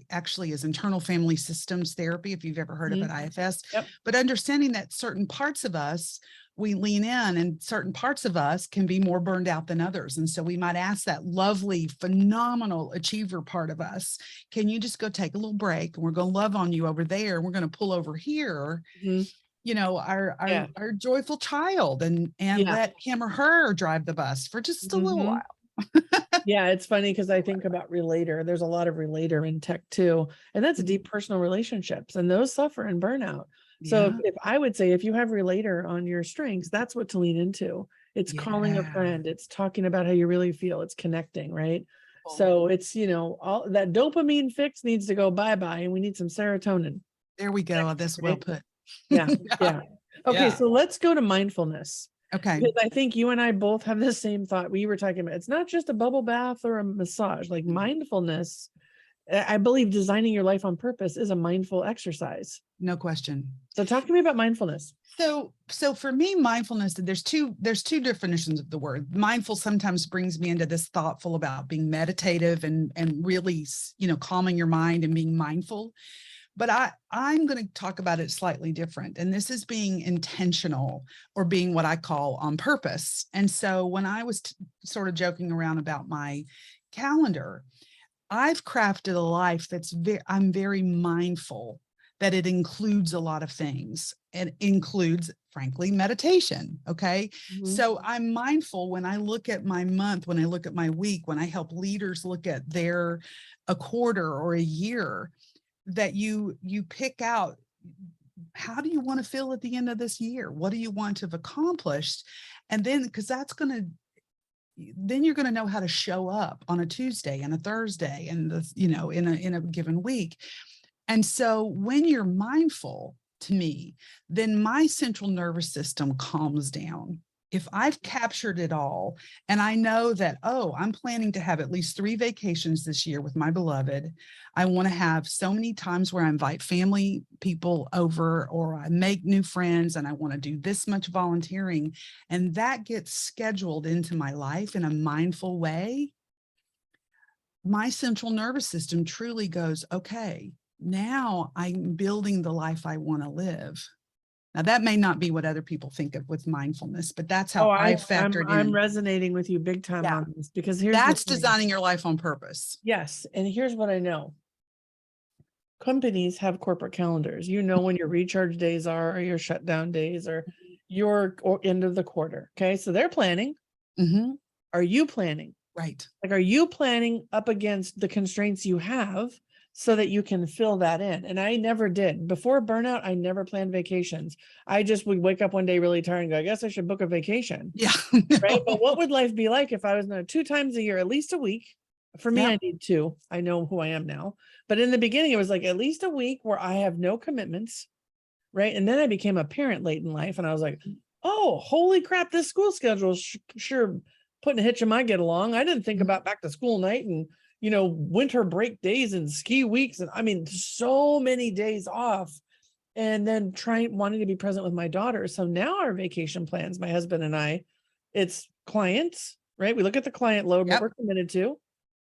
actually is internal family systems therapy, if you've ever heard of it, IFS. Yep. But understanding that certain parts of us, we lean in, and certain parts of us can be more burned out than others. And so we might ask that lovely, phenomenal achiever part of us, can you just go take a little break? And we're going to love on you over there. And we're going to pull over here. Our joyful child and let him or her drive the bus for just a little while. Yeah, it's funny because I think about relator. There's a lot of relator in tech too. And that's deep personal relationships, and those suffer in burnout. So if I would say, if you have relator on your strengths, that's what to lean into. It's calling a friend. It's talking about how you really feel. It's connecting, right? Cool. So it's, all that dopamine fix needs to go bye-bye, and we need some serotonin. There we go. That's well put. Yeah. Okay. So let's go to mindfulness. Okay. Because I think you and I both have the same thought. We were talking about, it's not just a bubble bath or a massage. Like mindfulness, I believe designing your life on purpose is a mindful exercise. No question. So talk to me about mindfulness. So for me, mindfulness, there's two definitions of the word. Mindful sometimes brings me into this thoughtful about being meditative and really, calming your mind and being mindful. But I'm going to talk about it slightly different. And this is being intentional, or being what I call on purpose. And so when I was sort of joking around about my calendar, I've crafted a life that's I'm very mindful that it includes a lot of things. It includes, frankly, meditation. Okay. So I'm mindful when I look at my month, when I look at my week, when I help leaders look at a quarter or a year, that you pick out, how do you want to feel at the end of this year? What do you want to have accomplished? And then, because then you're going to know how to show up on a Tuesday and a Thursday and in a given week. And so when you're mindful, to me, then my central nervous system calms down. If I've captured it all and I know that, oh, I'm planning to have at least 3 vacations this year with my beloved. I want to have so many times where I invite family people over or I make new friends and I want to do this much volunteering. And that gets scheduled into my life in a mindful way. My central nervous system truly goes, okay, now I'm building the life I want to live. Now, that may not be what other people think of with mindfulness, but that's how I factored I'm in. resonating with you big time Yeah. on this, because here's That's the thing. designing your life on purpose. Yes. And here's what I know. Companies have corporate calendars. You know when your recharge days are, or your shutdown days, or your end of the quarter. Okay. So they're planning. Mhm. Are you planning? Right. Like, are you planning up against the constraints you have so that you can fill that in? And I never did. Before burnout, I never planned vacations. I just would wake up one day really tired and go, I guess I should book a vacation. Yeah. Right. But what would life be like if I was 2 times a year, at least a week? For me, Yep. I need 2. I know who I am now. But in the beginning, it was like at least a week where I have no commitments. Right. And then I became a parent late in life. And I was like, oh, holy crap, this school schedule is sure putting a hitch in my get along. I didn't think about back to school night and, winter break days and ski weeks. And I mean, so many days off. And then wanting to be present with my daughter. So now our vacation plans, my husband and I, it's clients, right? We look at the client load, what Yep. we're committed to,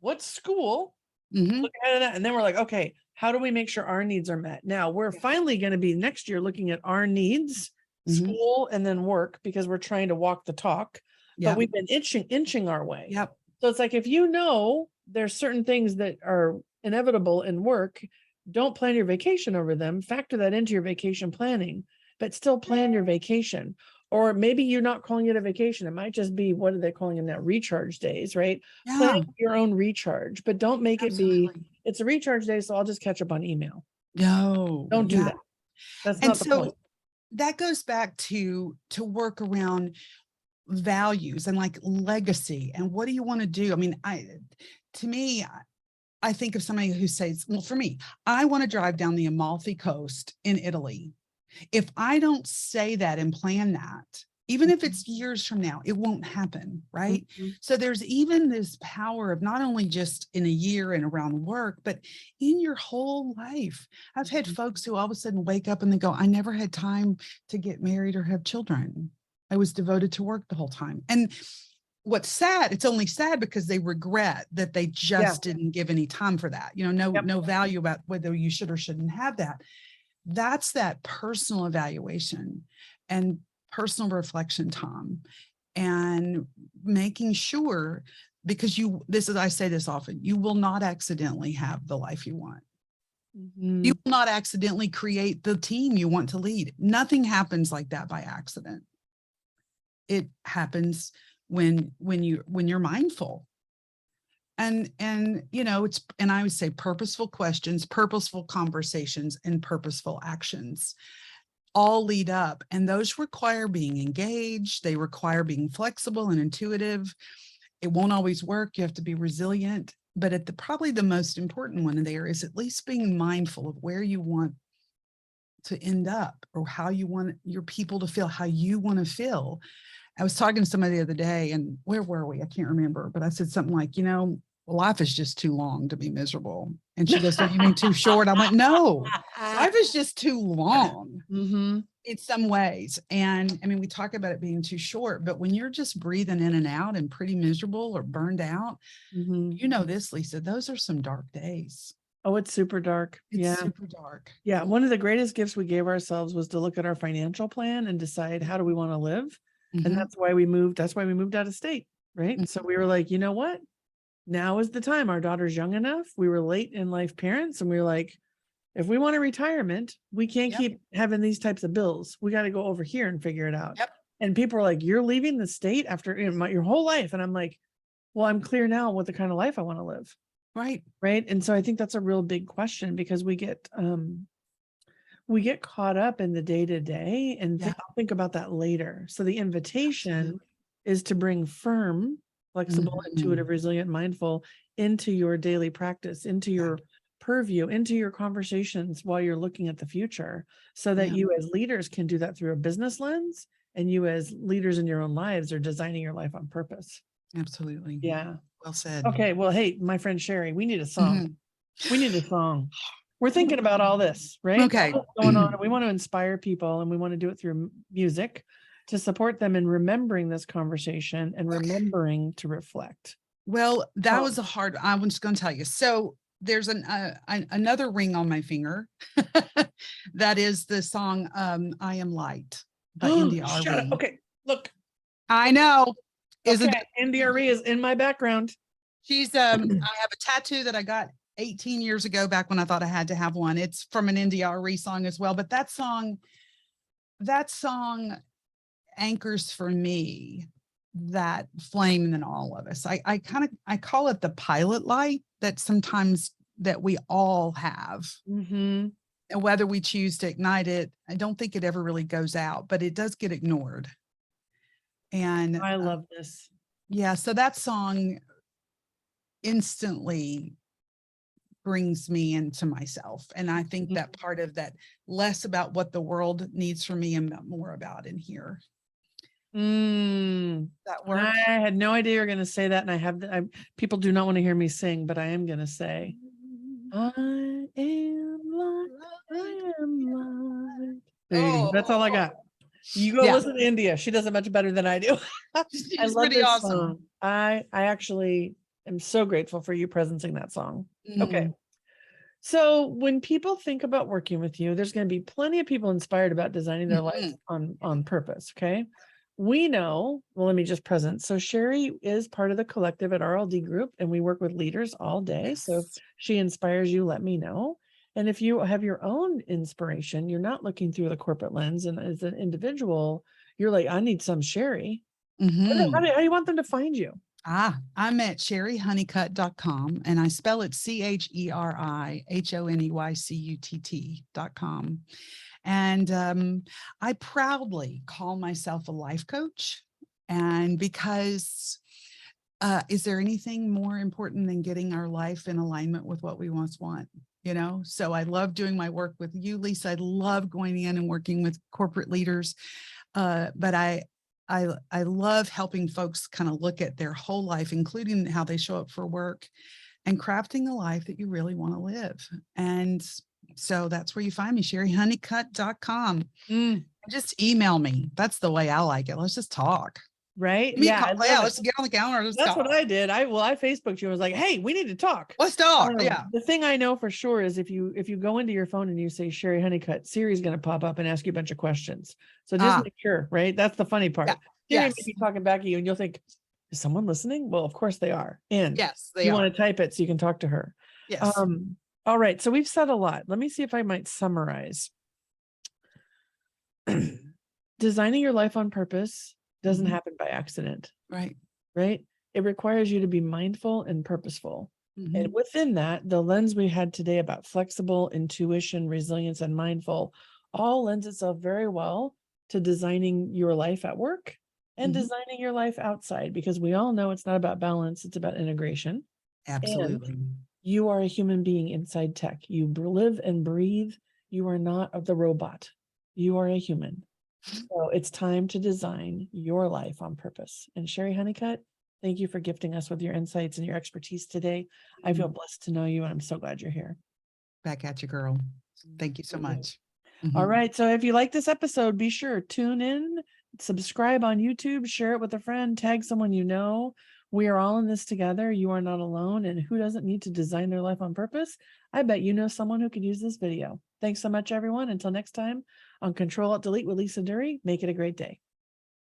what's school, Mhm. look ahead of that. And then we're like, okay, how do we make sure our needs are met? Now we're finally going to be next year looking at our needs, Mhm. school, and then work, because we're trying to walk the talk. But Yep. we've been inching our way. Yep. So it's like, if there's certain things that are inevitable in work, don't plan your vacation over them. Factor that into your vacation planning, but still plan your vacation. Or maybe you're not calling it a vacation. It might just be, what are they calling them now? Recharge days, right? Yeah. Plan your own recharge, but don't make it be, Absolutely. it's a recharge day, so I'll just catch up on email. No. Don't do Yeah. that. That's And not the so point. that goes back to work around values and like legacy and what do you want to do? I mean, to me, I think of somebody who says, well, for me, I want to drive down the Amalfi Coast in Italy. If I don't say that and plan that, even if it's years from now, it won't happen, right? Mhm. So there's even this power of not only just in a year and around work, but in your whole life. I've had folks who all of a sudden wake up and they go, I never had time to get married or have children. I was devoted to work the whole time. And what's sad, it's only sad because they regret that they just didn't give any time for that. No value about whether you should or shouldn't have that. That's that personal evaluation and personal reflection, Tom, and making sure, because I say this often, you will not accidentally have the life you want. Mhm. You will not accidentally create the team you want to lead. Nothing happens like that by accident. It happens when you're mindful. And I would say purposeful questions, purposeful conversations, and purposeful actions all lead up. And those require being engaged. They require being flexible and intuitive. It won't always work. You have to be resilient. But probably the most important one there is at least being mindful of where you want to end up or how you want your people to feel, how you want to feel. I was talking to somebody the other day, and where were we? I can't remember, but I said something like, life is just too long to be miserable. And she goes, don't you mean too short? I went, no, life is just too long in some ways. And I mean, we talk about it being too short, but when you're just breathing in and out and pretty miserable or burned out, this, Lisa, those are some dark days. Oh, it's super dark. It's super dark. Yeah. One of the greatest gifts we gave ourselves was to look at our financial plan and decide, how do we want to live? And that's why we moved out of state. Right. So we were like, you know what? Now is the time. Our daughter's young enough. We were late in life parents. And we were like, if we want a retirement, we can't keep having these types of bills. We got to go over here and figure it out. Yep. And people are like, you're leaving the state after your whole life. And I'm like, well, I'm clear now what the kind of life I want to live. Right. Right. And so I think that's a real big question, because we get caught up in the day to day and think about that later. So the invitation is to bring firm, flexible, intuitive, resilient, mindful into your daily practice, into your purview into your conversations while you're looking at the future, so that Yeah. you as leaders can do that through a business lens, and you as leaders in your own lives are designing your life on purpose. Absolutely. Yeah. Well said. Okay. Well, hey, my friend Cheri, we need a song. Mhm. We need a song. We're thinking about all this, right? Okay. All that's going on. We want to inspire people, and we want to do it through music to support them in remembering this conversation and remembering to reflect. Well, that Oh. was a hard, I was just going to tell you. So there's another ring on my finger. That is the song, I Am Light by India Shut up. Arie. Okay. Look. I know. Isn't Okay. India Arie is in my background. she's, I have a tattoo that I got 18 years ago, back when I thought I had to have one. It's from an India Arie song as well. But that song anchors for me that flame in all of us. I call it the pilot light that sometimes that we all have. Mm-hmm. And whether we choose to ignite it, I don't think it ever really goes out, but it does get ignored. And I love this. yeah, so that song instantly brings me into myself. And I think that part of that, less about what the world needs from me and more about in here. That work? I had no idea you were going to say that. And people do not want to hear me sing, but I am going to say, I am light, I am light. There you go. That's all I got. You go listen to India. She does it much better than I do. I love pretty this awesome. song. I actually am so grateful for you presencing that song. Okay. So when people think about working with you, there's going to be plenty of people inspired about designing their life on purpose. Okay. We know, well, let me just present. So Cheri is part of the collective at RLD Group, and we work with leaders all day. So if she inspires you, let me know. And if you have your own inspiration, you're not looking through the corporate lens, and as an individual, you're like, I need some Cheri. How do you want them to find you? I'm at CheriHoneycutt.com, and I spell it CheriHoneycutt.com. And I proudly call myself a life coach. And because is there anything more important than getting our life in alignment with what we want? You know, so I love doing my work with you, Lisa. I love going in and working with corporate leaders. But I love helping folks kind of look at their whole life, including how they show up for work, and crafting a life that you really want to live. And so that's where you find me, CheriHoneycutt.com. Just email me. That's the way I like it. Let's just talk. Right? Yeah. Let's get on the calendar. That's what I did. I Facebooked you. I was like, hey, we need to talk. Let's talk. Yeah. The thing I know for sure is if you go into your phone and you say Cheri Honeycutt, Siri's going to pop up and ask you a bunch of questions. So just make sure, right? That's the funny part. Siri may be talking back at you and you'll think, is someone listening? Well, of course they are. And you want to type it so you can talk to her. Yes. All right. So we've said a lot. Let me see if I might summarize. Designing your life on purpose doesn't happen by accident. Right. It requires you to be mindful and purposeful. And within that, the lens we had today about flexible, intuition, resilience, and mindful all lends itself very well to designing your life at work and designing your life outside, because we all know it's not about balance, it's about integration. Absolutely. And you are a human being inside tech. You live and breathe. You are not the robot. You are a human. So it's time to design your life on purpose. And Cheri Honeycutt, thank you for gifting us with your insights and your expertise today. I feel blessed to know you, and I'm so glad you're here. Back at you, girl. Thank you so much. All right. So if you like this episode, be sure tune in, subscribe on YouTube, share it with a friend, tag someone you know. We are all in this together. You are not alone. And who doesn't need to design their life on purpose? I bet you know someone who could use this video. Thanks so much, everyone. Until next time, on Ctrl Alt Delete with Lisa Duerre, make it a great day.